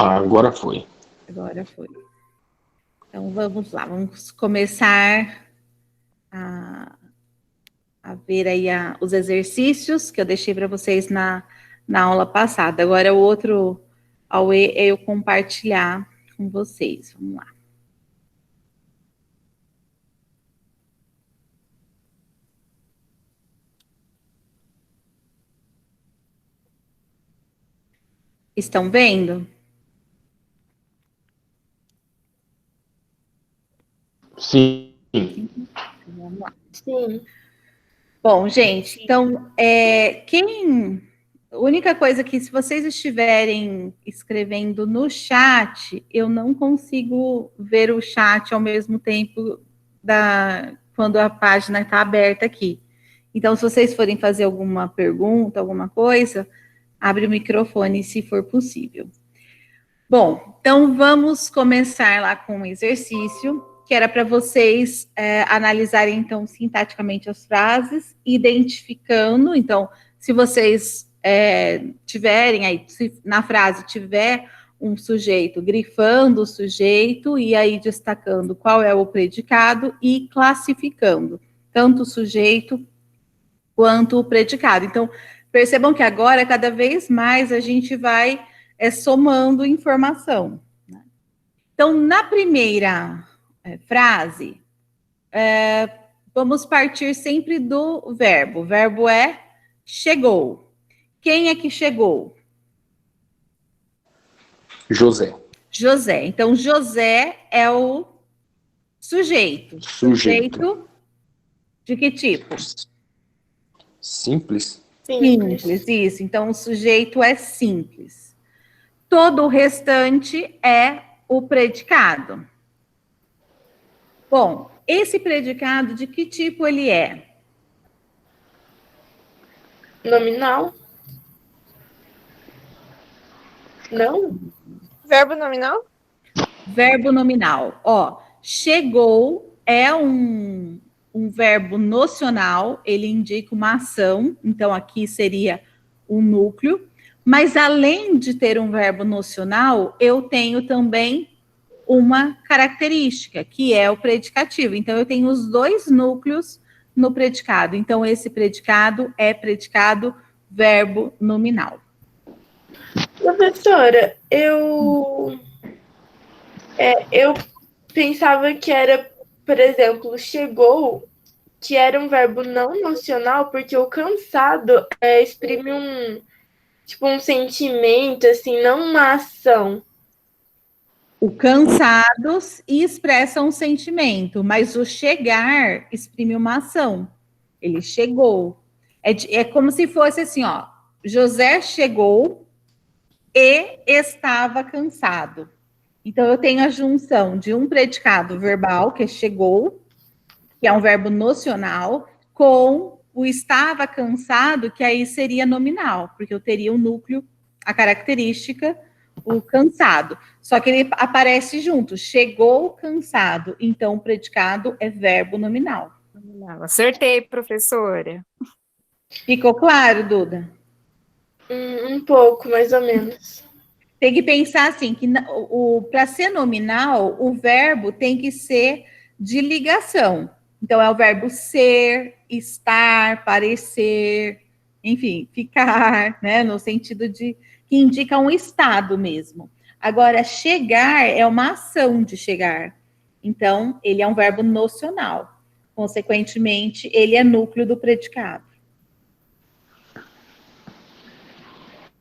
Agora foi. Agora foi. Então, vamos lá. Vamos começar a ver aí os exercícios que eu deixei para vocês na aula passada. Agora, o outro AUE é eu compartilhar com vocês. Vamos lá. Estão vendo? Sim. Vamos lá. Sim. Bom, gente, então, a única coisa que, se vocês estiverem escrevendo no chat, eu não consigo ver o chat ao mesmo tempo quando a página está aberta aqui. Então, se vocês forem fazer alguma pergunta, alguma coisa, abre o microfone, se for possível. Bom, então vamos começar lá com um exercício, que era para vocês analisarem, então, sintaticamente as frases, identificando. Então, se vocês tiverem aí, se na frase tiver um sujeito, grifando o sujeito e aí destacando qual é o predicado e classificando tanto o sujeito quanto o predicado. Então, percebam que agora, cada vez mais, a gente vai somando informação. Então, na primeira frase, vamos partir sempre do verbo. O verbo é chegou. Quem é que chegou? José. José. Então, José é o sujeito. Sujeito de que tipo? Simples. Simples, isso. Então, o sujeito é simples. Todo o restante é o predicado. Bom, esse predicado, de que tipo ele é? Nominal? Não? Verbo nominal? Verbo nominal. Ó, chegou é um verbo nocional, ele indica uma ação, então aqui seria um núcleo, mas além de ter um verbo nocional, eu tenho também uma característica, que é o predicativo. Então, eu tenho os dois núcleos no predicado. Então, esse predicado é predicado verbo nominal. Professora, eu pensava que era, por exemplo, chegou, que era um verbo não nocional, porque o cansado exprime um sentimento, assim, não uma ação. O cansados expressa um sentimento, mas o chegar exprime uma ação. Ele chegou. É como se fosse assim, ó. José chegou e estava cansado. Então, eu tenho a junção de um predicado verbal, que é chegou, que é um verbo nocional, com o estava cansado, que aí seria nominal, porque eu teria o núcleo, a característica, o cansado. Só que ele aparece junto, chegou cansado, então o predicado é verbo nominal. Acertei, professora. Ficou claro, Duda? Um pouco, mais ou menos. Tem que pensar assim, que para ser nominal, o verbo tem que ser de ligação. Então, é o verbo ser, estar, parecer, enfim, ficar, né? No sentido de que indica um estado mesmo. Agora, chegar é uma ação de chegar. Então, ele é um verbo nocional. Consequentemente, ele é núcleo do predicado.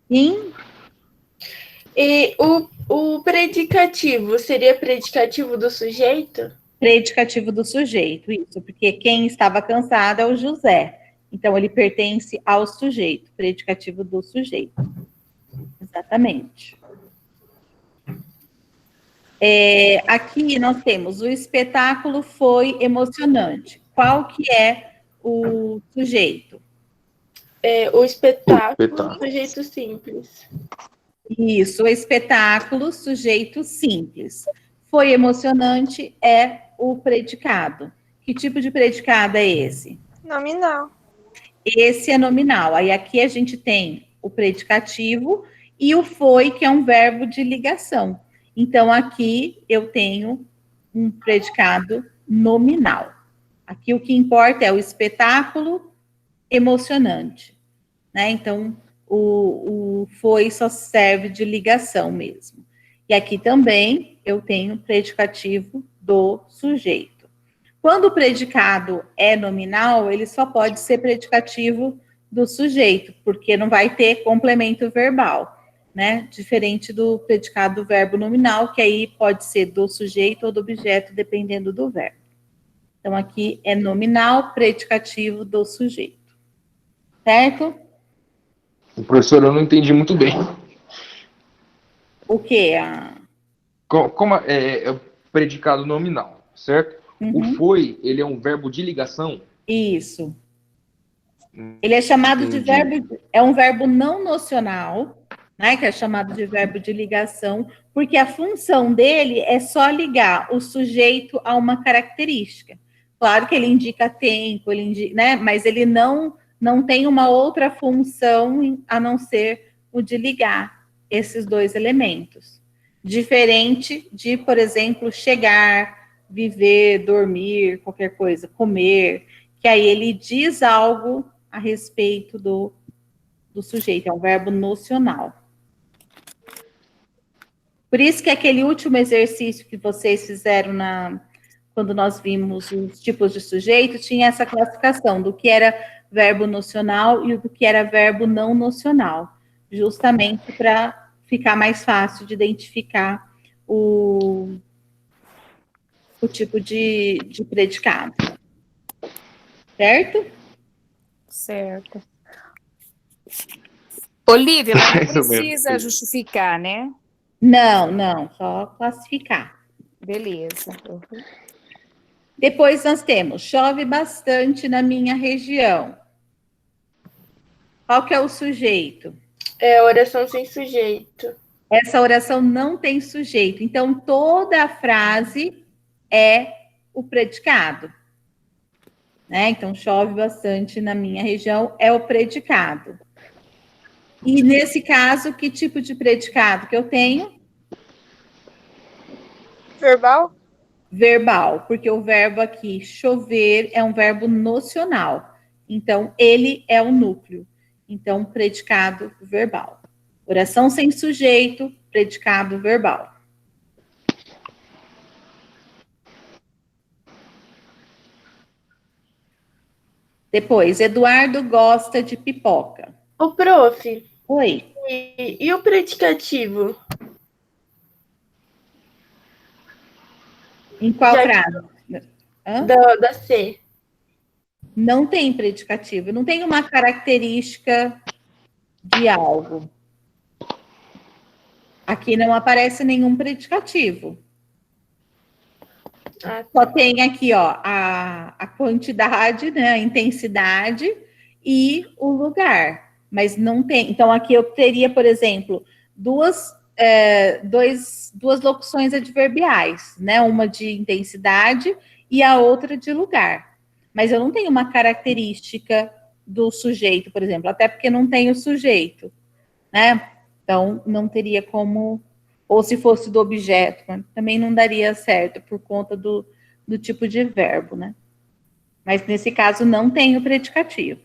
Sim? E o predicativo seria predicativo do sujeito? Predicativo do sujeito, isso, porque quem estava cansado é o José. Então, ele pertence ao sujeito, predicativo do sujeito. Exatamente. Aqui nós temos o espetáculo foi emocionante. Qual que é o sujeito? O espetáculo, sujeito simples. Isso, o espetáculo, sujeito simples. Foi emocionante é o predicado. Que tipo de predicado é esse? Nominal. Esse é nominal. Aí aqui a gente tem o predicativo e o foi, que é um verbo de ligação. Então, aqui eu tenho um predicado nominal. Aqui o que importa é o espetáculo emocionante, né? Então, o foi só serve de ligação mesmo. E aqui também eu tenho predicativo do sujeito. Quando o predicado é nominal, ele só pode ser predicativo do sujeito, porque não vai ter complemento verbal, né? Diferente do predicado do verbo nominal, que aí pode ser do sujeito ou do objeto, dependendo do verbo. Então, aqui é nominal, predicativo do sujeito. Certo? Professor, eu não entendi muito bem. O quê? Como é o predicado nominal, certo? O Uhum. foi, ele é um verbo de ligação? Isso. Ele é chamado de verbo, é um verbo não nocional, né, que é chamado de verbo de ligação, porque a função dele é só ligar o sujeito a uma característica. Claro que ele indica tempo, ele indica, né, mas ele não tem uma outra função a não ser o de ligar esses dois elementos. Diferente de, por exemplo, chegar, viver, dormir, qualquer coisa, comer, que aí ele diz algo a respeito do sujeito, é um verbo nocional. Por isso que aquele último exercício que vocês fizeram quando nós vimos os tipos de sujeito, tinha essa classificação do que era verbo nocional e do que era verbo não nocional, justamente para ficar mais fácil de identificar o tipo de predicado. Certo? Certo. Olivia, mas não Mais ou menos. precisa justificar, né? Não, só classificar. Beleza. Depois nós temos, chove bastante na minha região. Qual que é o sujeito? É oração sem sujeito. Essa oração não tem sujeito, então toda a frase é o predicado. Né? Então, chove bastante na minha região é o predicado. E nesse caso, que tipo de predicado que eu tenho? Verbal? Verbal, porque o verbo aqui, chover, é um verbo nocional. Então, ele é o núcleo. Então, predicado verbal. Oração sem sujeito, predicado verbal. Depois, Eduardo gosta de pipoca. Ô, prof, Oi. e o predicativo? Em qual Já frase? Da C. Não tem predicativo, não tem uma característica de algo. Aqui não aparece nenhum predicativo. Só tem aqui, ó, a quantidade, né, a intensidade e o lugar. Mas não tem. Então, aqui eu teria, por exemplo, duas locuções adverbiais, né? Uma de intensidade e a outra de lugar. Mas eu não tenho uma característica do sujeito, por exemplo, até porque não tem o sujeito, né? Então, não teria como, ou se fosse do objeto, né? Também não daria certo por conta do tipo de verbo, né? Mas nesse caso não tem o predicativo.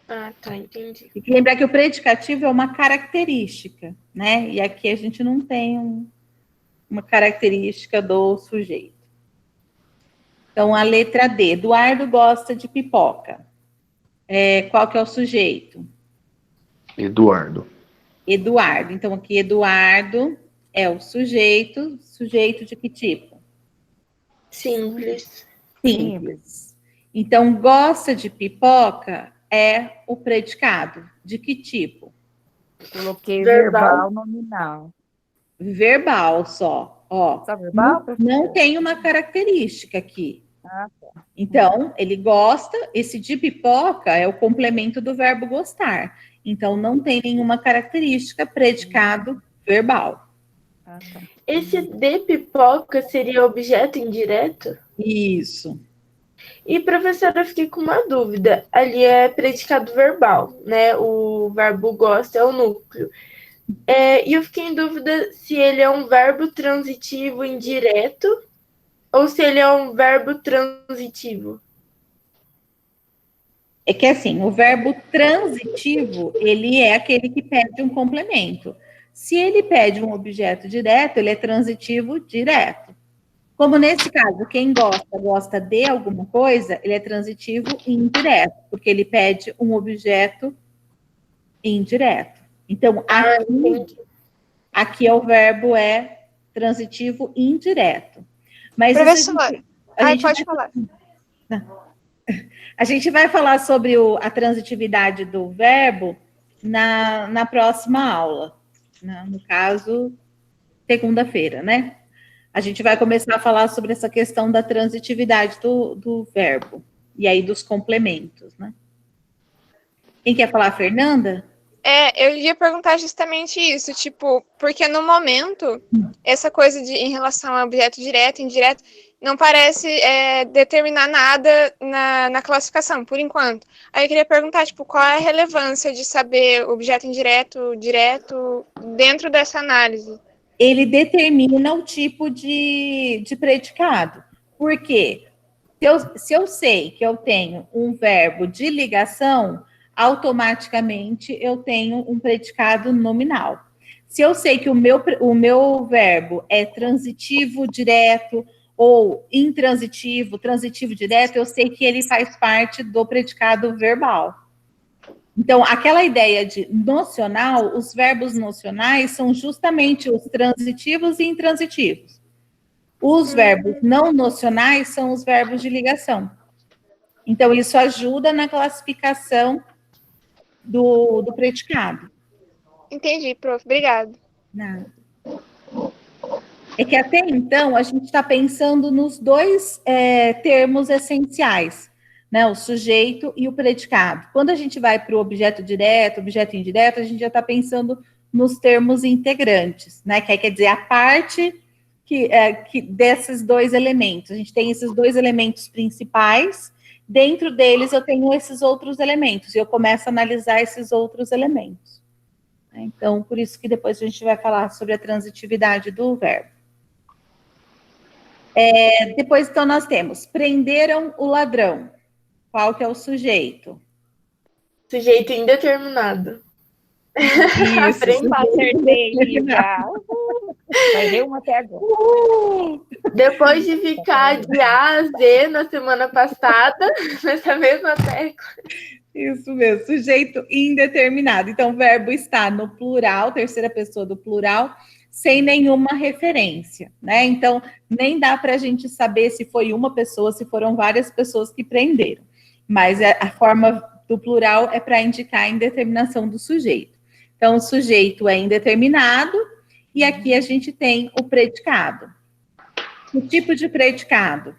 Ah, tá, entendi. Tem que lembrar que o predicativo é uma característica, né? E aqui a gente não tem uma característica do sujeito. Então, a letra D. Eduardo gosta de pipoca. Qual que é o sujeito? Eduardo. Eduardo. Então, aqui, Eduardo é o sujeito. Sujeito de que tipo? Simples. Simples. Então, gosta de pipoca é o predicado. De que tipo? Coloquei Verbal. verbal nominal. Verbal só. Ó, Só verbal? não tem uma característica aqui. Ah, tá. Então, ele gosta, esse de pipoca é o complemento do verbo gostar. Então, não tem nenhuma característica, predicado verbal. Ah, tá. Esse de pipoca seria objeto indireto? Isso. E, professora, eu fiquei com uma dúvida. Ali é predicado verbal, né? O verbo gosta é o núcleo. E eu fiquei em dúvida se ele é um verbo transitivo indireto ou se ele é um verbo transitivo. É que assim, o verbo transitivo, ele é aquele que pede um complemento. Se ele pede um objeto direto, ele é transitivo direto. Como nesse caso, quem gosta de alguma coisa, ele é transitivo indireto, porque ele pede um objeto indireto. Então, aqui é o verbo é transitivo indireto. Mas Professora, pode falar. A gente vai falar sobre a transitividade do verbo na próxima aula. No caso, segunda-feira, né? A gente vai começar a falar sobre essa questão da transitividade do verbo. E aí dos complementos, né? Quem quer falar, Fernanda? Eu ia perguntar justamente isso, tipo, porque no momento, essa coisa em relação a objeto direto e indireto, não parece determinar nada na classificação, por enquanto. Aí eu queria perguntar, tipo, qual é a relevância de saber objeto indireto, direto, dentro dessa análise? Ele determina o tipo de predicado. Por quê? Se eu sei que eu tenho um verbo de ligação, automaticamente eu tenho um predicado nominal. Se eu sei que o meu verbo é transitivo direto ou intransitivo, transitivo direto, eu sei que ele faz parte do predicado verbal. Então, aquela ideia de nocional, os verbos nocionais são justamente os transitivos e intransitivos. Os verbos não nocionais são os verbos de ligação. Então, isso ajuda na classificação do predicado. Entendi, prof. Obrigada. Nada. É que até então a gente está pensando nos dois termos essenciais, né? O sujeito e o predicado. Quando a gente vai para o objeto direto, objeto indireto, a gente já está pensando nos termos integrantes, né? Que quer dizer a parte que desses dois elementos. A gente tem esses dois elementos principais, dentro deles eu tenho esses outros elementos, e eu começo a analisar esses outros elementos. Então, por isso que depois a gente vai falar sobre a transitividade do verbo. Depois, então, nós temos prenderam o ladrão. Qual que é o sujeito? Sujeito indeterminado. Isso, Acertei já. Vai ver uma até agora. Depois de ficar de A a Z na semana passada, nessa mesma tecla. Isso mesmo, sujeito indeterminado. Então, o verbo está no plural, terceira pessoa do plural, sem nenhuma referência, né? Então, nem dá para a gente saber se foi uma pessoa, se foram várias pessoas que prenderam. Mas a forma do plural é para indicar a indeterminação do sujeito. Então, o sujeito é indeterminado e aqui a gente tem o predicado. O tipo de predicado?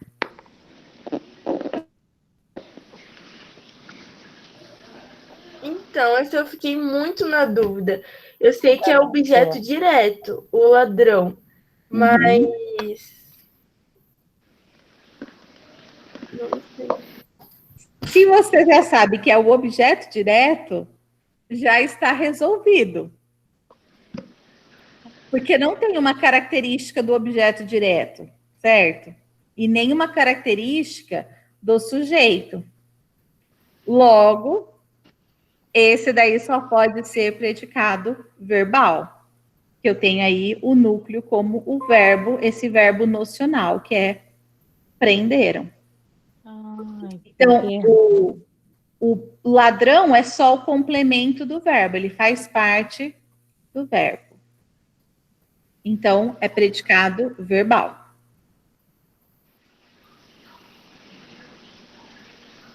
Então, essa eu fiquei muito na dúvida. Eu sei que é objeto direto, o ladrão, mas... Não sei. Se você já sabe que é o objeto direto, já está resolvido. Porque não tem uma característica do objeto direto, certo? E nenhuma característica do sujeito. Logo, esse daí só pode ser predicado verbal. Que eu tenho aí o núcleo como o verbo, esse verbo nocional, que é prenderam. Então, o ladrão é só o complemento do verbo, ele faz parte do verbo. Então, é predicado verbal.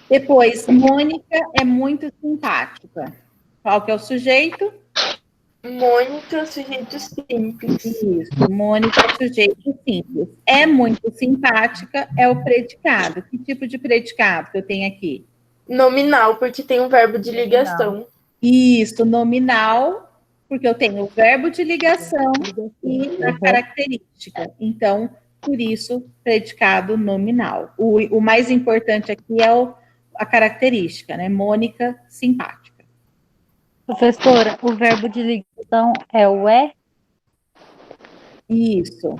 Depois, Mônica é muito simpática. Qual que é o sujeito? Mônica, sujeito simples. Isso, Mônica, sujeito simples. É muito simpática, é o predicado. Que tipo de predicado que eu tenho aqui? Nominal, porque tem um verbo de ligação. Isso, nominal, porque eu tenho o verbo de ligação e a característica. Então, por isso, predicado nominal. O mais importante aqui é a característica, né? Mônica, simpática. Professora, o verbo de ligação é o é? Isso.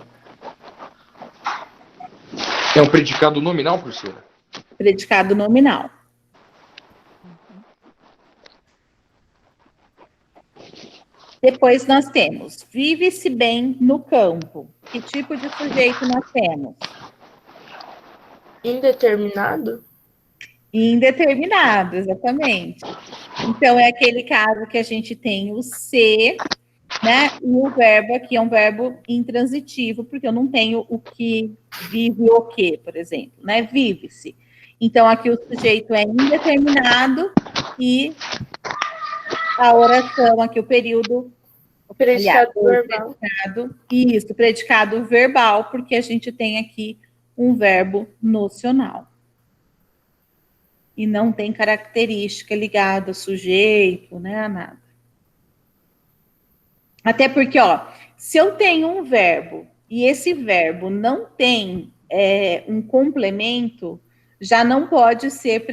É um predicado nominal, professora? Predicado nominal. Depois nós temos, vive-se bem no campo. Que tipo de sujeito nós temos? Indeterminado? Indeterminado, exatamente. Então, é aquele caso que a gente tem o ser, né? E o verbo aqui é um verbo intransitivo, porque eu não tenho o que vive o que, por exemplo, né? Vive-se. Então, aqui o sujeito é indeterminado e a oração, aqui o período... Predicado aliás, verbal. Isso, predicado verbal, porque a gente tem aqui um verbo nocional. E não tem característica ligada ao sujeito, né, a nada. Até porque, ó, se eu tenho um verbo e esse verbo não tem um complemento, já não pode ser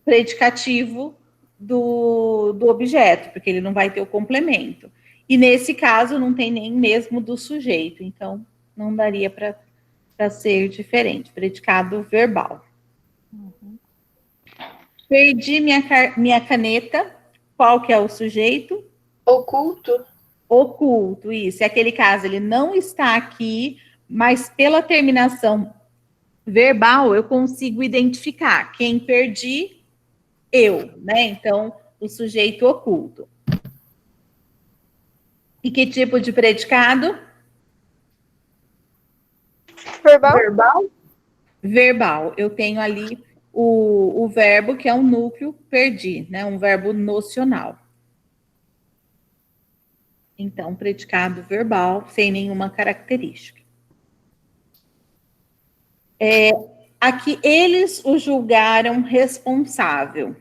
predicativo do objeto, porque ele não vai ter o complemento. E nesse caso não tem nem mesmo do sujeito, então não daria para ser diferente. Predicado verbal. Perdi minha caneta. Qual que é o sujeito? Oculto? Oculto, isso. É aquele caso, ele não está aqui, mas pela terminação verbal eu consigo identificar quem perdi, eu, né? Então, o sujeito oculto. E que tipo de predicado? Verbal? Verbal. Eu tenho ali o verbo que é um núcleo perdi, né? Um verbo nocional. Então, predicado verbal, sem nenhuma característica. Aqui, eles o julgaram responsável.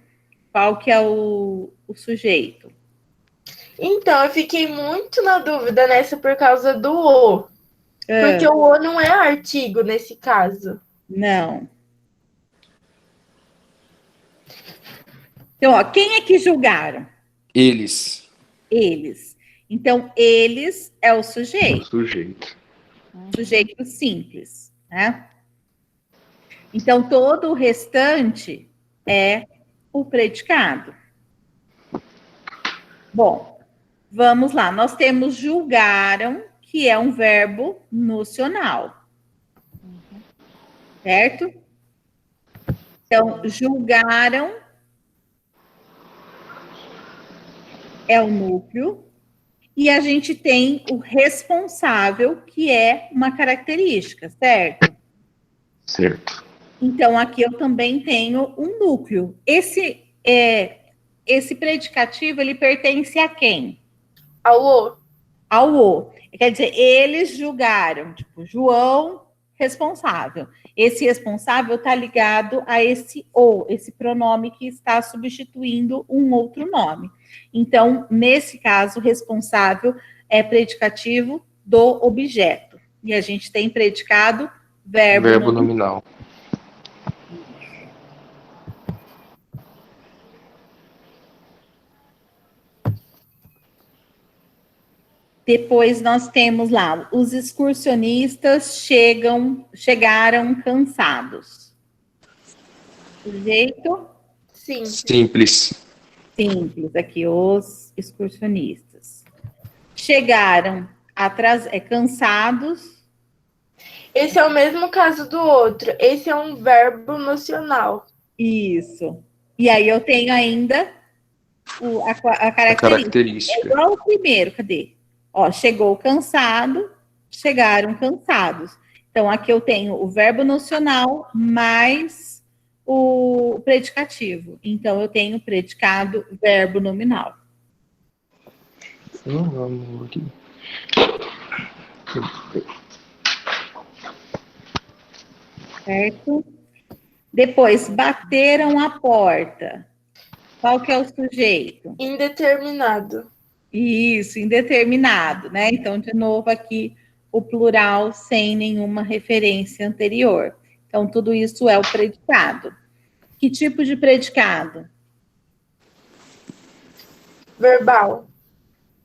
Qual que é o sujeito? Então, eu fiquei muito na dúvida nessa por causa do o. Porque o o não é artigo nesse caso. Não. Então, ó, quem é que julgaram? Eles. Eles. Então, eles é o sujeito. O sujeito. Sujeito simples, né? Então, todo o restante é o predicado. Bom, vamos lá. Nós temos julgaram, que é um verbo nocional. Certo? Então, julgaram é o núcleo. E a gente tem o responsável, que é uma característica, certo? Certo. Então, aqui eu também tenho um núcleo. Esse predicativo, ele pertence a quem? Ao o. Ao o. Quer dizer, eles julgaram, tipo, João, responsável. Esse responsável está ligado a esse o, esse pronome que está substituindo um outro nome. Então, nesse caso, responsável é predicativo do objeto. E a gente tem predicado verbo nominal. Depois nós temos lá, os excursionistas chegaram cansados. Sujeito? Simples. Simples, aqui, os excursionistas. Chegaram cansados. Esse é o mesmo caso do outro. Esse é um verbo nocional. Isso. E aí eu tenho ainda a característica. É igual o primeiro, cadê? Ó, chegou cansado, chegaram cansados. Então, aqui eu tenho o verbo nocional mais o predicativo. Então, eu tenho predicado verbo nominal. Vamos aqui. Certo? Depois, bateram a porta. Qual que é o sujeito? Indeterminado. Isso, indeterminado, né? Então, de novo aqui, o plural sem nenhuma referência anterior. Então, tudo isso é o predicado. Que tipo de predicado? Verbal.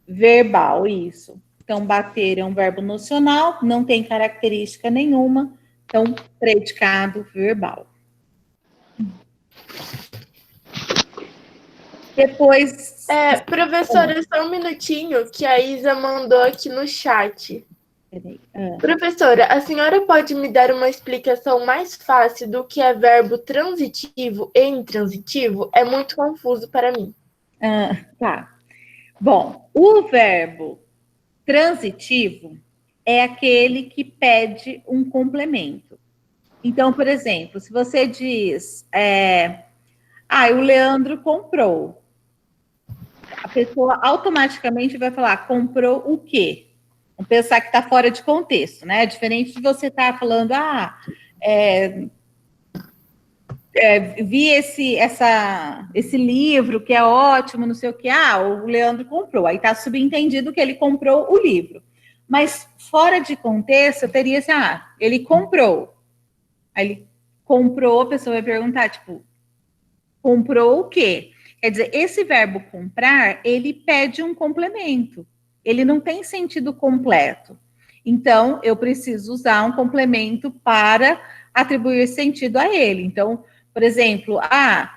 Verbal, isso. Então, bater é um verbo nocional, não tem característica nenhuma, então, predicado verbal. Depois. Professora, só um minutinho que a Isa mandou aqui no chat. Peraí. Professora, a senhora pode me dar uma explicação mais fácil do que é verbo transitivo e intransitivo? É muito confuso para mim. Tá. Bom, o verbo transitivo é aquele que pede um complemento. Então, por exemplo, se você diz, o Leandro comprou, a pessoa automaticamente vai falar, comprou o quê? Vamos pensar que está fora de contexto, né? Diferente de você estar falando, vi esse livro que é ótimo, não sei o que, o Leandro comprou. Aí está subentendido que ele comprou o livro. Mas fora de contexto, eu teria assim, ele comprou. Aí ele comprou, a pessoa vai perguntar, tipo, comprou o quê? Quer dizer, esse verbo comprar, ele pede um complemento. Ele não tem sentido completo. Então, eu preciso usar um complemento para atribuir sentido a ele. Então, por exemplo, a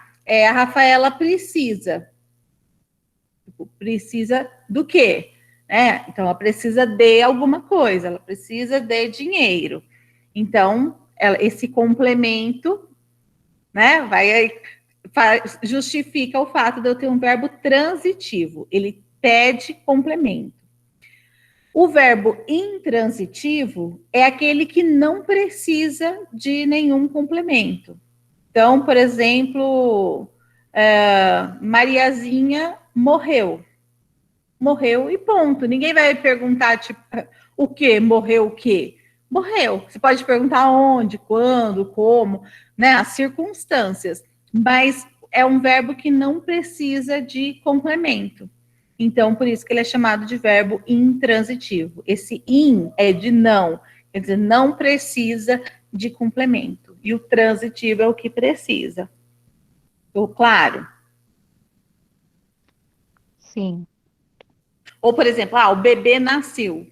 Rafaela precisa. Precisa do quê? Então, ela precisa de alguma coisa, ela precisa de dinheiro. Então, esse complemento, né, justifica o fato de eu ter um verbo transitivo. Ele pede complemento. O verbo intransitivo é aquele que não precisa de nenhum complemento. Então, por exemplo, Mariazinha morreu. Morreu e ponto. Ninguém vai perguntar, tipo, o quê? Morreu o quê? Morreu. Você pode perguntar onde, quando, como, né? As circunstâncias. Mas é um verbo que não precisa de complemento. Então, por isso que ele é chamado de verbo intransitivo. Esse in é de não, quer dizer, não precisa de complemento. E o transitivo é o que precisa. Ficou claro? Sim. Ou, por exemplo, o bebê nasceu.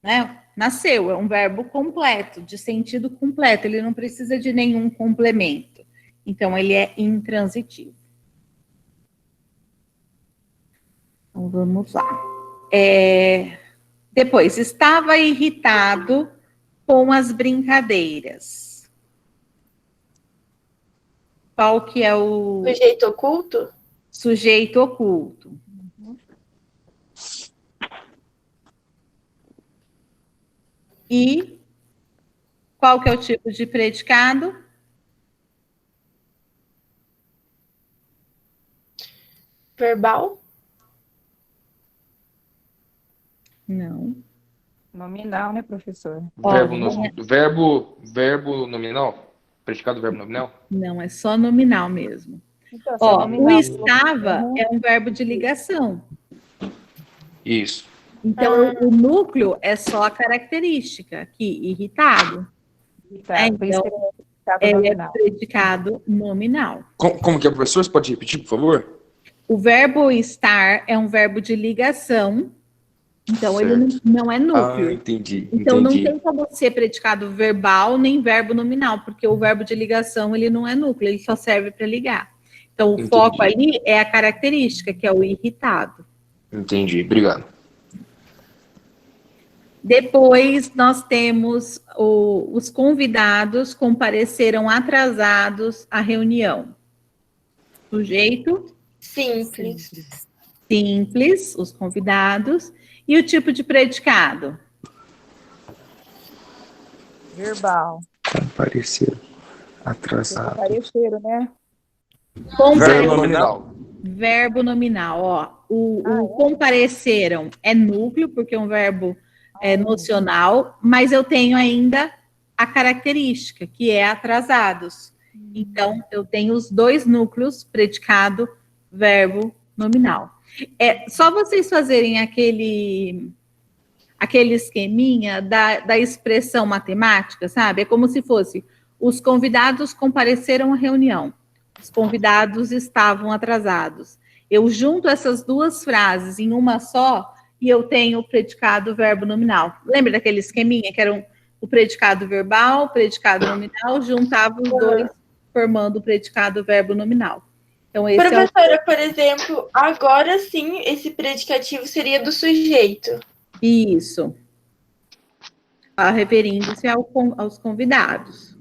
Né? Nasceu, é um verbo completo, de sentido completo. Ele não precisa de nenhum complemento. Então, ele é intransitivo. Então, vamos lá. Depois, estava irritado com as brincadeiras. Qual que é o... Sujeito oculto? Sujeito oculto. E qual que é o tipo de predicado? Verbal? Não. Nominal, né, professor? Verbo nominal? Predicado verbo nominal? Não, é só nominal mesmo. Então, O estava é um verbo de ligação. Isso. Então, o núcleo é só a característica aqui, irritado. Então, ele é predicado nominal. Como que é, professor? Você pode repetir, por favor? O verbo estar é um verbo de ligação. Então, certo. Ele não é núcleo. Entendi. Então, não tem como ser predicado verbal nem verbo nominal, porque o verbo de ligação, ele não é núcleo, ele só serve para ligar. Então, o foco ali é a característica, que é o irritado. Entendi, obrigado. Depois, nós temos os convidados compareceram atrasados à reunião. Sujeito? Simples. Simples, os convidados. E o tipo de predicado? Verbal. Compareceram atrasado. Compareceram, né? Verbo nominal. Verbo nominal, o compareceram é núcleo, porque é um verbo nocional, mas eu tenho ainda a característica, que é atrasados. Então, eu tenho os dois núcleos, predicado, verbo nominal. Só vocês fazerem aquele esqueminha da expressão matemática, sabe? É como se fosse, os convidados compareceram à reunião, os convidados estavam atrasados. Eu junto essas duas frases em uma só e eu tenho o predicado verbo nominal. Lembra daquele esqueminha que era o predicado verbal, o predicado nominal, juntava os dois formando o predicado verbo nominal. Então, esse Professora, por exemplo, agora sim, esse predicativo seria do sujeito. Isso. Referindo-se aos convidados.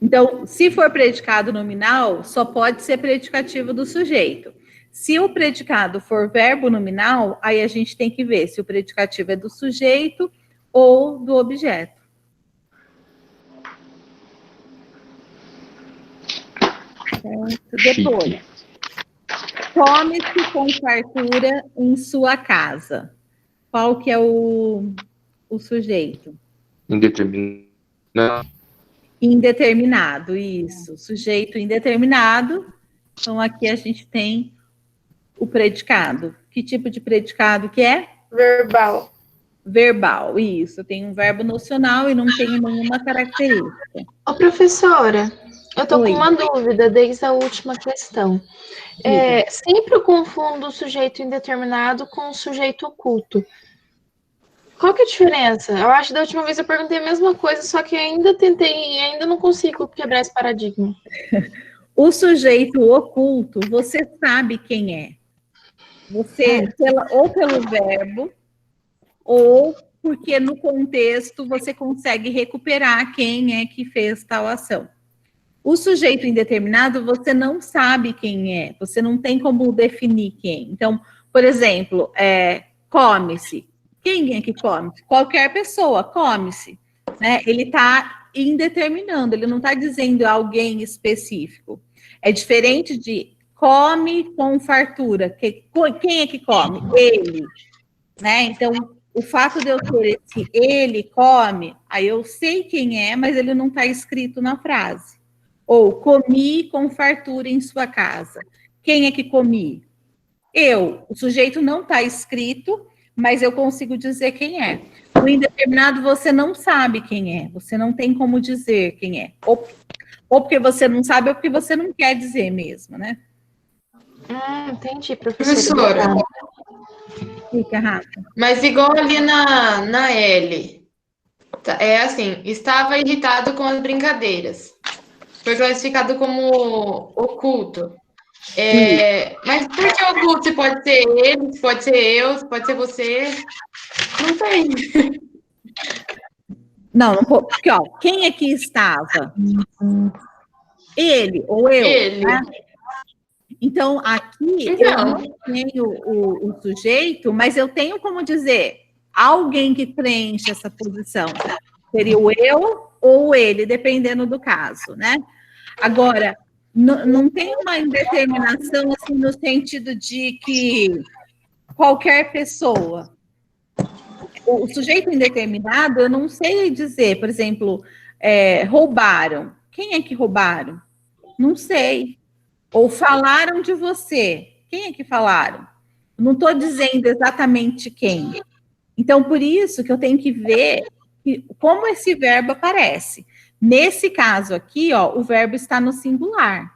Então, se for predicado nominal, só pode ser predicativo do sujeito. Se o predicado for verbo nominal, aí a gente tem que ver se o predicativo é do sujeito ou do objeto. Depois, come-se com fartura em sua casa. Qual que é o sujeito? Indeterminado. Indeterminado, isso. Sujeito indeterminado. Então, aqui a gente tem o predicado. Que tipo de predicado que é? Verbal. Verbal, isso. Tem um verbo nocional e não tem nenhuma característica. Ô, professora, eu tô Oi. com uma dúvida desde a última questão. Sempre eu confundo o sujeito indeterminado com o sujeito oculto. Qual que é a diferença? Eu acho que da última vez eu perguntei a mesma coisa, só que ainda não consigo quebrar esse paradigma. O sujeito oculto, você sabe quem é. Você, ou pelo verbo, ou porque no contexto você consegue recuperar quem é que fez tal ação. O sujeito indeterminado, você não sabe quem é, você não tem como definir quem. Então, por exemplo, come-se. Quem é que come? Qualquer pessoa, come-se. Né? Ele está indeterminando, ele não está dizendo alguém específico. É diferente de come com fartura. Quem é que come? Ele. Né? Então, o fato de eu ter esse ele come, aí eu sei quem é, mas ele não está escrito na frase. Ou comi com fartura em sua casa. Quem é que comi? Eu. O sujeito não está escrito, mas eu consigo dizer quem é. O indeterminado você não sabe quem é, você não tem como dizer quem é. Ou porque você não sabe, ou porque você não quer dizer mesmo, né? Entendi, professora. Fica, Rafa. Mas igual ali na L, é assim, estava irritado com as brincadeiras. Foi classificado como oculto. Mas por que oculto? Se pode ser ele, se pode ser eu, se pode ser você. Não sei. Não pode. Porque, ó, quem é que estava? Ele ou eu? Ele. Né? Então, aqui eu não tenho o sujeito, mas eu tenho como dizer alguém que preenche essa posição. Seria o eu ou ele, dependendo do caso, né? Agora, não tem uma indeterminação assim, no sentido de que qualquer pessoa. O sujeito indeterminado, eu não sei dizer, por exemplo, roubaram. Quem é que roubaram? Não sei. Ou falaram de você. Quem é que falaram? Não estou dizendo exatamente quem. Então, por isso que eu tenho que ver como esse verbo aparece. Nesse caso aqui, ó, o verbo está no singular.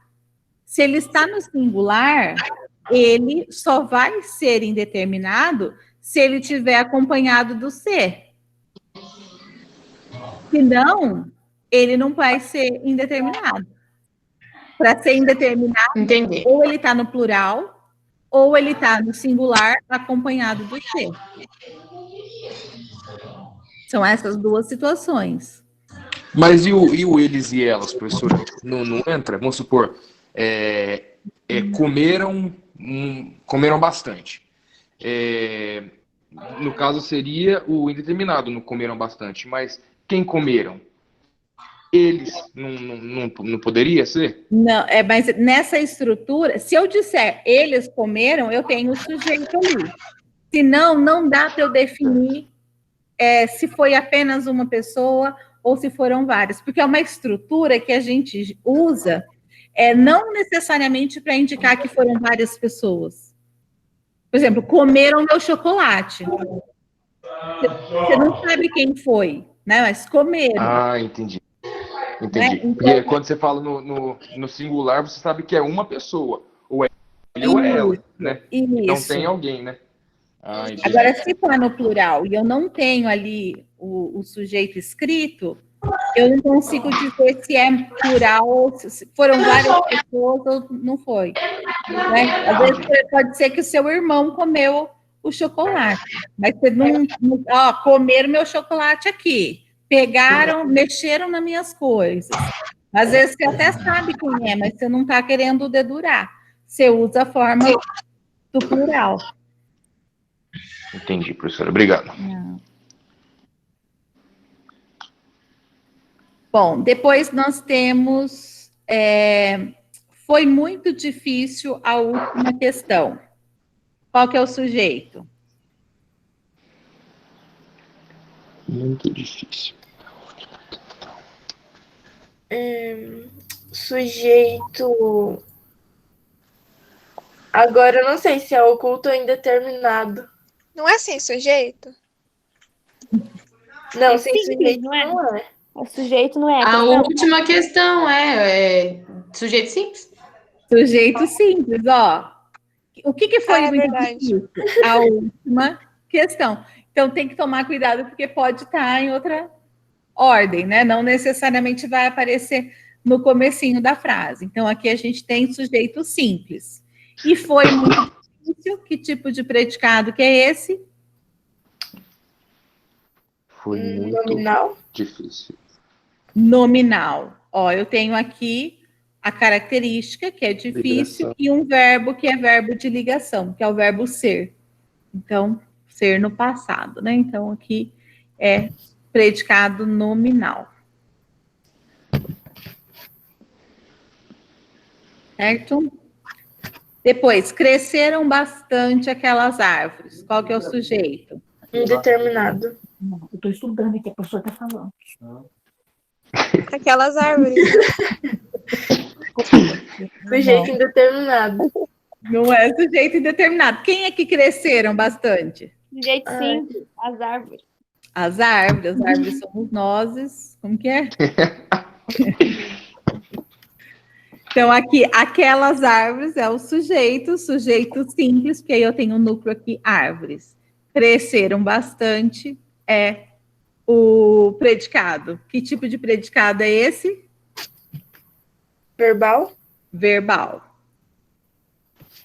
Se ele está no singular, ele só vai ser indeterminado se ele tiver acompanhado do ser. Senão, ele não vai ser indeterminado. Para ser indeterminado, Entendi. ou ele está no plural, ou ele está no singular acompanhado do ser. São essas duas situações. Mas e o eles e elas, professora? Não entra? Vamos supor, comeram bastante. No caso, seria o indeterminado, não comeram bastante. Mas quem comeram? Eles, não poderia ser? Não, mas nessa estrutura, se eu disser eles comeram, eu tenho o sujeito ali. Senão, não dá para eu definir se foi apenas uma pessoa ou se foram várias, porque é uma estrutura que a gente usa não necessariamente para indicar que foram várias pessoas. Por exemplo, comeram meu chocolate. Você não sabe quem foi, né? Mas comeram. Ah, entendi. Entendi. Né? Então- Porque quando você fala no singular, você sabe que é uma pessoa. Ou é ele ou é ela, né? Então Isso. tem alguém, né? Ah, entendi. Agora, se for no plural e eu não tenho ali o sujeito escrito, eu não consigo dizer se é plural, se foram várias pessoas ou não foi. Né? Às vezes pode ser que o seu irmão comeu o chocolate, mas você ó, comeram meu chocolate aqui, pegaram, mexeram nas minhas coisas. Às vezes você até sabe quem é, mas você não está querendo dedurar. Você usa a forma do plural. Entendi, professora. Obrigado. Bom, depois nós temos. Foi muito difícil a última questão. Qual que é o sujeito? Muito difícil. Sujeito. Agora eu não sei se é oculto ou indeterminado. Não é sem sujeito? Não, sem Sim, sujeito não é? não é. O sujeito não é a A questão? última questão é sujeito simples. Sujeito simples, ó. O que foi É muito verdade. difícil? A última questão. Então tem que tomar cuidado porque pode estar em outra ordem, né? Não necessariamente vai aparecer no comecinho da frase. Então aqui a gente tem sujeito simples. E foi muito difícil. Que tipo de predicado que é esse? Foi muito Nominal. difícil. Nominal. Ó, eu tenho aqui a característica, que é difícil, Ligação. e um verbo que é verbo de ligação, que é o verbo ser. Então, ser no passado, né? Então, aqui é predicado nominal. Certo? Depois, cresceram bastante aquelas árvores. Qual que é o sujeito? Indeterminado. Não, eu estou estudando o que a professora está falando. Aquelas árvores. Sujeito indeterminado. Não é sujeito indeterminado. Quem é que cresceram bastante? Sujeito simples, as árvores. As árvores somos nós. Como que é? Então, aqui, aquelas árvores é o sujeito simples, porque aí eu tenho um núcleo aqui, árvores. Cresceram bastante é o predicado. Que tipo de predicado é esse? Verbal. Verbal.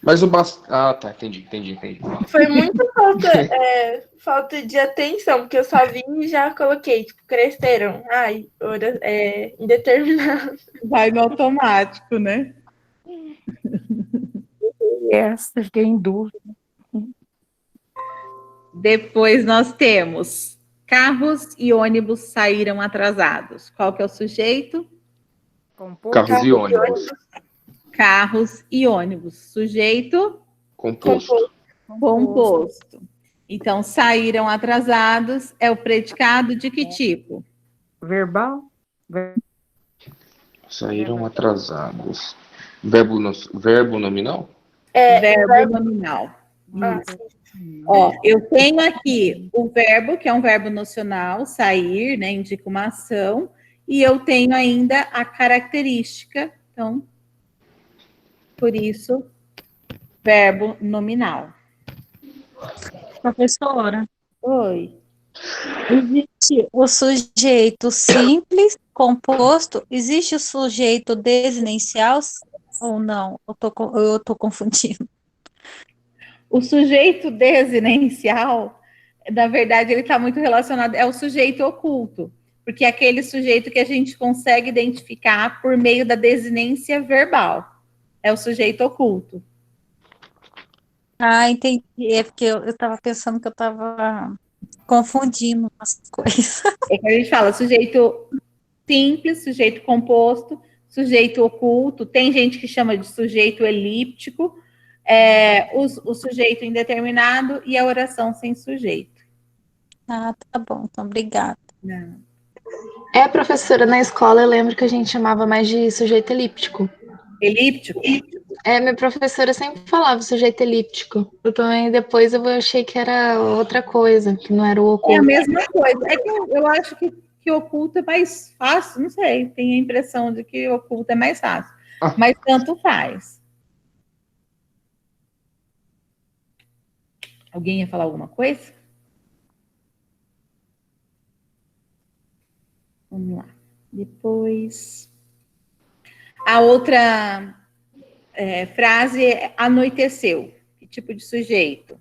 Mas o Ah, tá. Entendi. Foi muito falta de atenção, porque eu só vim e já coloquei, tipo, cresceram. Ai, indeterminado. Vai no automático, né? Essa, fiquei em dúvida. Depois nós temos carros e ônibus saíram atrasados. Qual que é o sujeito? Carros e ônibus. Carros e ônibus. Sujeito? Composto. Composto. Então, saíram atrasados é o predicado de que tipo? Verbal? Saíram atrasados. Verbo nominal? Verbo nominal. Ah, Ó, eu tenho aqui o verbo, que é um verbo nocional, sair, né, indica uma ação, e eu tenho ainda a característica, então, por isso, verbo nominal. Professora, Oi. existe o sujeito simples, composto, existe o sujeito desinencial ou não? Eu tô confundindo. O sujeito desinencial, na verdade, ele está muito relacionado, é o sujeito oculto, porque é aquele sujeito que a gente consegue identificar por meio da desinência verbal. É o sujeito oculto. Ah, entendi. É porque eu estava pensando que eu estava confundindo as coisas. É que a gente fala sujeito simples, sujeito composto, sujeito oculto, tem gente que chama de sujeito elíptico, o sujeito indeterminado e a oração sem sujeito. Ah, tá bom, então obrigada. Não. Professora, na escola eu lembro que a gente chamava mais de sujeito elíptico. Elíptico? Minha professora sempre falava sujeito elíptico. Eu também, depois eu achei que era outra coisa, que não era o É a oculto. mesma coisa. É que eu acho que oculto é mais fácil, não sei, tenho a impressão de que oculto é mais fácil. Ah. Mas tanto faz. Alguém ia falar alguma coisa? Vamos lá. Depois. A outra frase é anoiteceu. Que tipo de sujeito?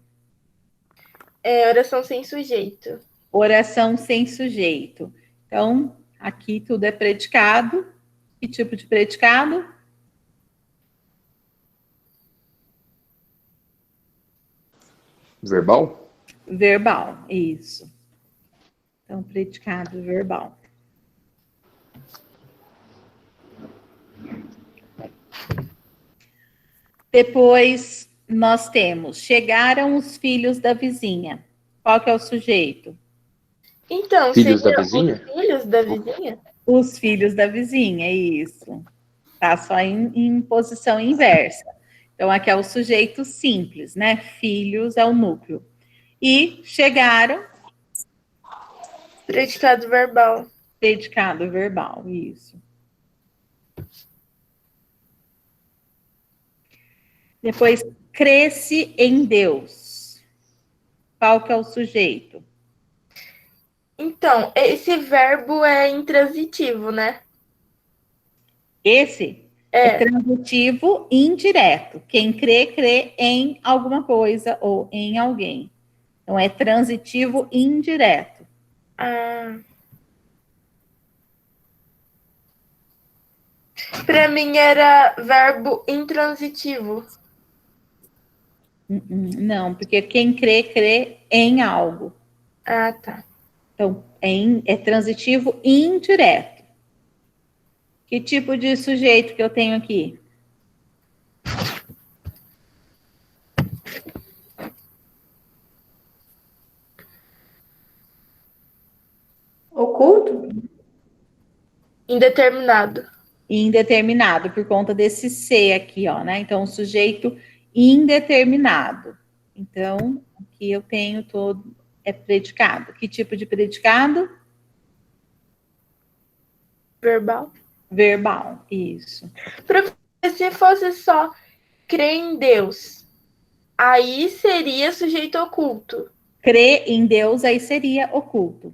Oração sem sujeito. Oração sem sujeito. Então, aqui tudo é predicado. Que tipo de predicado? Verbal? Verbal, isso. Então, predicado verbal. Depois, nós temos, chegaram os filhos da vizinha. Qual que é o sujeito? Então, Filhos da seria vizinha? os filhos da vizinha? Os filhos da vizinha, isso. Tá só em posição inversa. Então, aqui é o sujeito simples, né? Filhos é o núcleo. E chegaram, Predicado verbal. predicado verbal, isso. Depois, cresce em Deus. Qual que é o sujeito? Então, esse verbo é intransitivo, né? Esse é transitivo indireto. Quem crê, crê em alguma coisa ou em alguém. Então, é transitivo indireto. Para mim era verbo intransitivo. Não, porque quem crê, crê em algo. Ah, tá. Então, é transitivo indireto. Que tipo de sujeito que eu tenho aqui? Oculto? Indeterminado. Indeterminado, por conta desse C aqui, ó, né? Então, sujeito indeterminado. Então, aqui eu tenho todo, é predicado. Que tipo de predicado? Verbal. Verbal, isso. Se fosse só crer em Deus, aí seria sujeito oculto. Crer em Deus, aí seria oculto.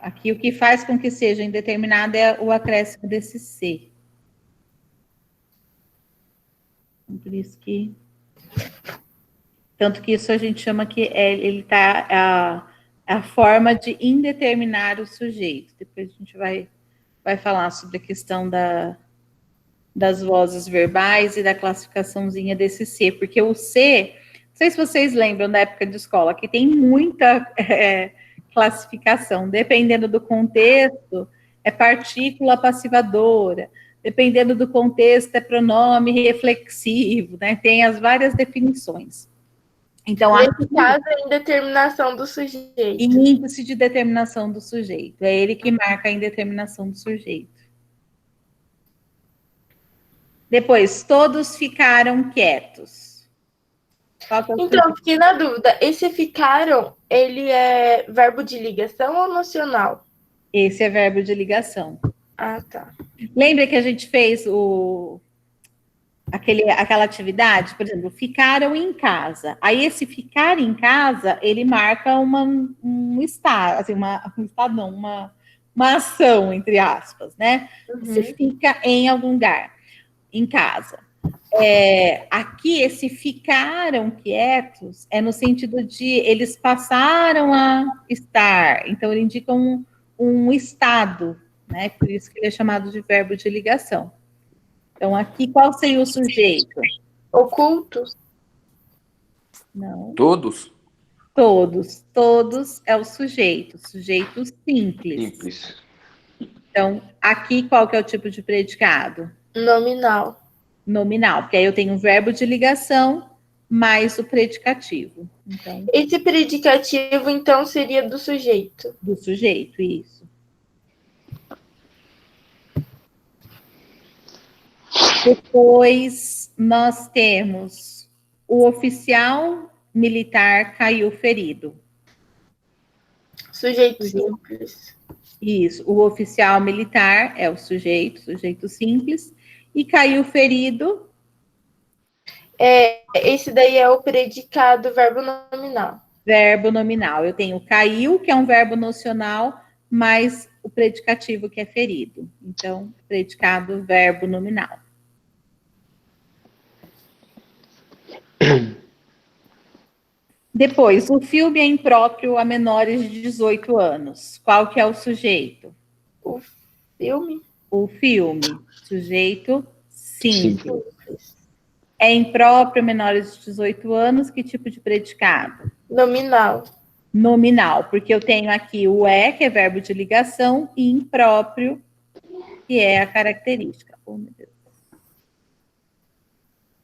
Aqui o que faz com que seja indeterminado é o acréscimo desse C. Por isso que... Tanto que isso a gente chama que ele tá a forma de indeterminar o sujeito. Depois a gente vai falar sobre a questão das vozes verbais e da classificaçãozinha desse C, porque o C, não sei se vocês lembram da época de escola, que tem muita classificação, dependendo do contexto, é partícula passivadora, dependendo do contexto, é pronome reflexivo, né? Tem as várias definições. Então, nesse caso, é indeterminação do sujeito. Índice de determinação do sujeito. É ele que marca a indeterminação do sujeito. Depois, todos ficaram quietos. Então, fiquei na dúvida. Esse ficaram, ele é verbo de ligação ou nocional? Esse é verbo de ligação. Ah, tá. Lembra que a gente fez aquela atividade, por exemplo, ficaram em casa. Aí esse ficar em casa, ele marca um estado, assim, uma ação, entre aspas, né? Você fica em algum lugar, em casa. Aqui, esse ficaram quietos é no sentido de eles passaram a estar. Então, ele indica um estado, né? Por isso que ele é chamado de verbo de ligação. Então, aqui, qual seria o sujeito? Oculto? Não. Todos? Todos. Todos é o sujeito. Sujeito simples. Simples. Então, aqui, qual que é o tipo de predicado? Nominal. Nominal, porque aí eu tenho o verbo de ligação mais o predicativo. Então, esse predicativo, então, seria do sujeito. Do sujeito, isso. Depois nós temos o oficial militar caiu ferido. Sujeito simples. Isso, o oficial militar é o sujeito simples, e caiu ferido. Esse daí é o predicado verbo nominal. Verbo nominal. Eu tenho caiu, que é um verbo nocional, mais o predicativo, que é ferido. Então, predicado verbo nominal. Depois, o filme é impróprio a menores de 18 anos. Qual que é o sujeito? O filme? O filme. Sujeito simples. É impróprio a menores de 18 anos. Que tipo de predicado? Nominal. Nominal, porque eu tenho aqui o que é verbo de ligação, e impróprio, que é a característica. Oh, meu Deus.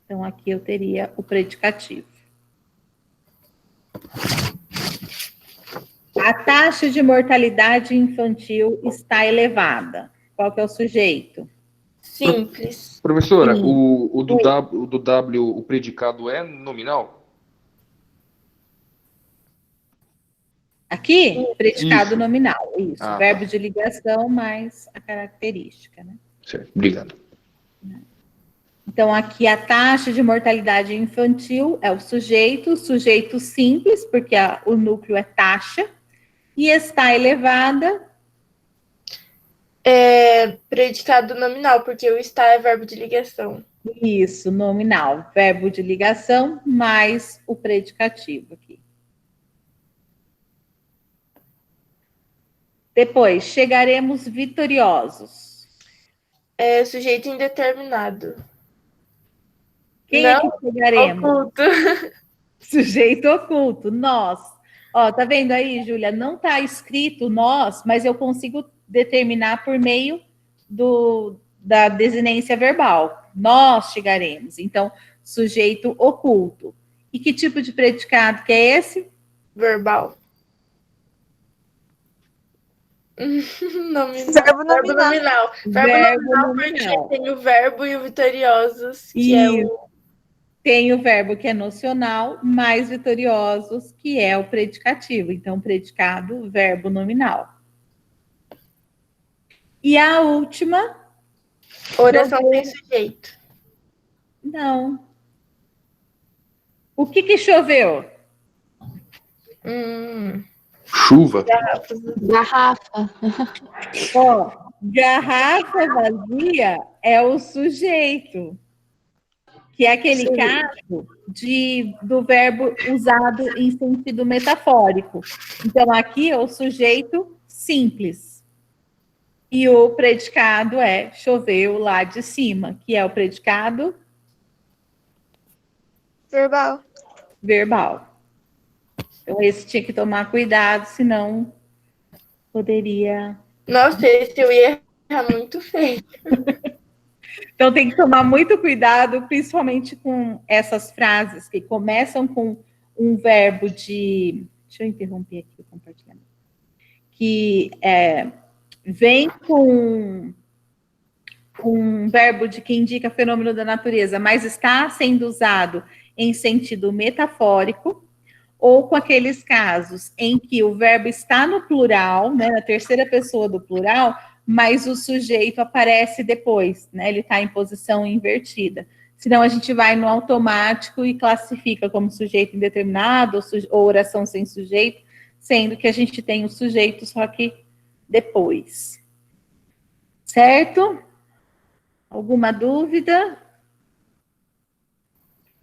Então, aqui eu teria o predicativo. A taxa de mortalidade infantil está elevada. Qual que é o sujeito? Simples. Professora, Sim. o do W, o predicado é nominal? Aqui, predicado Isso. nominal. Isso, Ah, verbo tá. de ligação mais a característica, né? Certo, obrigado. Então, aqui a taxa de mortalidade infantil é o sujeito simples, porque o núcleo é taxa, e está elevada. Predicado nominal, porque o está é verbo de ligação. Isso, nominal, verbo de ligação mais o predicativo aqui. Depois, chegaremos vitoriosos. Sujeito indeterminado. Quem Não, é que chegaremos? oculto. Sujeito oculto, nós. Ó, tá vendo aí, Júlia? Não tá escrito nós, mas eu consigo determinar por meio da desinência verbal. Nós chegaremos. Então, sujeito oculto. E que tipo de predicado que é esse? Verbal. Nominal. Verbo nominal. Verbo nominal. Verbo nominal, porque tem o verbo e o vitoriosos, que é o... Tem o verbo que é nocional, mais vitoriosos, que é o predicativo. Então, predicado, verbo nominal. E a última... Oração sem sujeito. Não. O que choveu? Chuva. Garrafa. Ó, garrafa vazia é o sujeito, que é aquele caso do verbo usado em sentido metafórico. Então, aqui é o sujeito simples. E o predicado é choveu lá de cima, que é o predicado Verbal. verbal. Então, esse tinha que tomar cuidado, senão poderia... Nossa, esse eu ia errar muito feio. Então, tem que tomar muito cuidado, principalmente com essas frases que começam com um verbo de... Deixa eu interromper aqui o compartilhamento. Que vem com um verbo que indica fenômeno da natureza, mas está sendo usado em sentido metafórico, ou com aqueles casos em que o verbo está no plural, né, na terceira pessoa do plural, mas o sujeito aparece depois, né, ele está em posição invertida. Senão a gente vai no automático e classifica como sujeito indeterminado ou oração sem sujeito, sendo que a gente tem o sujeito só que depois. Certo? Alguma dúvida?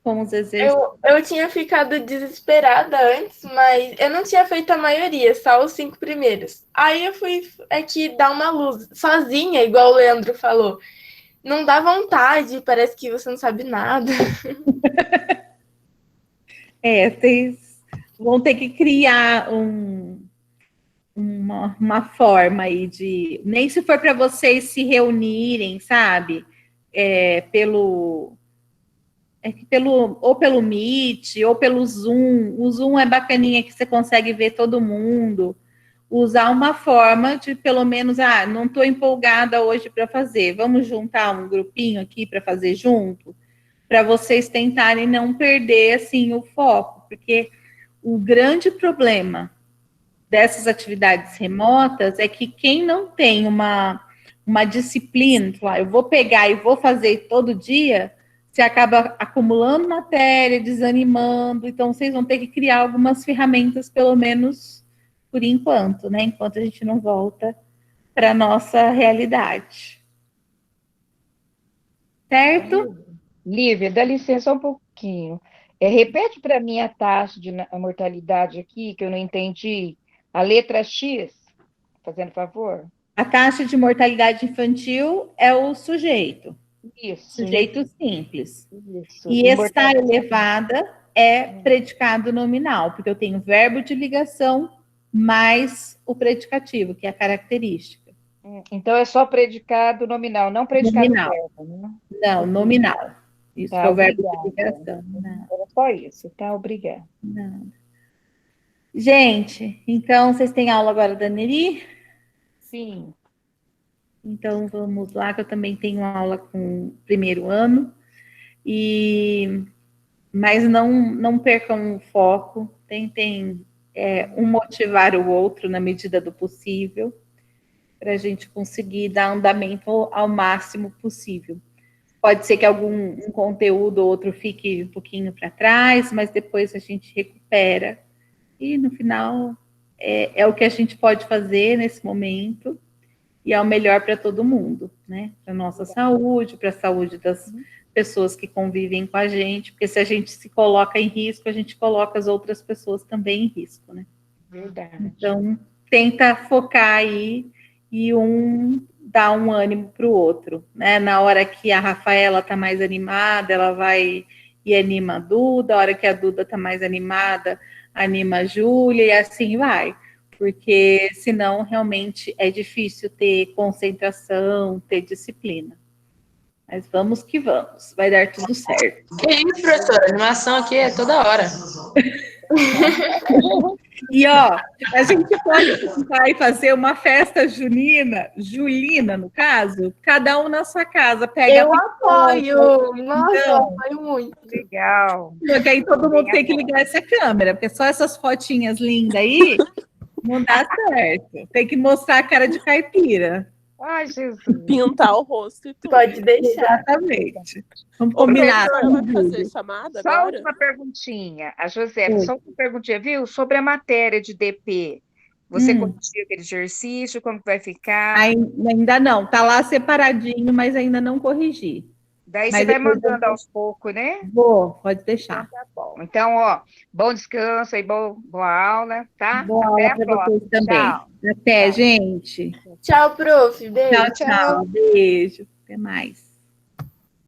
Com os exercícios? Eu tinha ficado desesperada antes, mas eu não tinha feito a maioria, só os 5 primeiros. Aí eu fui aqui dar uma luz, sozinha, igual o Leandro falou. Não dá vontade, parece que você não sabe nada. Vocês vão ter que criar uma forma aí de... Nem se for para vocês se reunirem, sabe? Ou pelo Meet, ou pelo Zoom. O Zoom é bacaninha que você consegue ver todo mundo. usar uma forma de, pelo menos, não estou empolgada hoje para fazer, vamos juntar um grupinho aqui para fazer junto, para vocês tentarem não perder, assim, o foco, porque o grande problema dessas atividades remotas é que quem não tem uma disciplina, eu vou pegar e vou fazer todo dia, você acaba acumulando matéria, desanimando, então vocês vão ter que criar algumas ferramentas, pelo menos por enquanto, né? Enquanto a gente não volta para a nossa realidade. Certo? Lívia, dá licença um pouquinho. Repete para mim a taxa de mortalidade aqui, que eu não entendi. A letra X, fazendo favor. A taxa de mortalidade infantil é o sujeito. Isso. Sujeito simples. Isso. E estar elevada é predicado nominal, porque eu tenho verbo de ligação mais o predicativo, que é a característica. Então é só predicado nominal, não predicado nominal. verbo, né? Não, nominal. Isso Tá, é o verbo obrigada. de ligação. Não. Era só isso, tá? Obrigada. Não. Gente, então vocês têm aula agora da Neri? Sim. Então vamos lá, que eu também tenho aula com o primeiro ano. Mas não percam o foco, tentem um motivar o outro na medida do possível, para a gente conseguir dar andamento ao máximo possível. Pode ser que algum conteúdo ou outro fique um pouquinho para trás, mas depois a gente recupera. E no final é o que a gente pode fazer nesse momento e é o melhor para todo mundo, né? Para a nossa saúde, para a saúde das pessoas que convivem com a gente, porque se a gente se coloca em risco, a gente coloca as outras pessoas também em risco, né? Verdade. Então, tenta focar aí e um dá um ânimo para o outro, né? Na hora que a Rafaela está mais animada, ela vai e anima a Duda, a hora que a Duda está mais animada, anima a Júlia, e assim vai. Porque senão realmente é difícil ter concentração, ter disciplina. Mas vamos que vamos, vai dar tudo certo. Que isso, professora? A animação aqui é toda hora. E ó, a gente pode tentar fazer uma festa julina, no caso, cada um na sua casa, pega Eu apoio! Nossa, eu apoio muito. Legal. Porque aí todo mundo tem que ligar essa câmera, porque só essas fotinhas lindas aí não dá certo. Tem que mostrar a cara de caipira. Ai, Jesus. Pintar o rosto e tudo. Pode deixar. Exatamente. Vamos Ô, combinar. professora, vai fazer chamada Só agora? uma perguntinha. A Josefa, só uma perguntinha, viu? Sobre a matéria de DP. Você corrigiu aquele exercício? Como que vai ficar? Ainda não. Tá lá separadinho, mas ainda não corrigi. Daí Mas você vai depois mandando aos poucos, né? Vou, pode deixar. Tá bom. Então, ó, bom descanso e boa aula, tá? Boa Até aula a para vocês próxima. também. Tchau. Até, gente. Tchau, prof. Beijo. Tchau, tchau. Beijo. Até mais.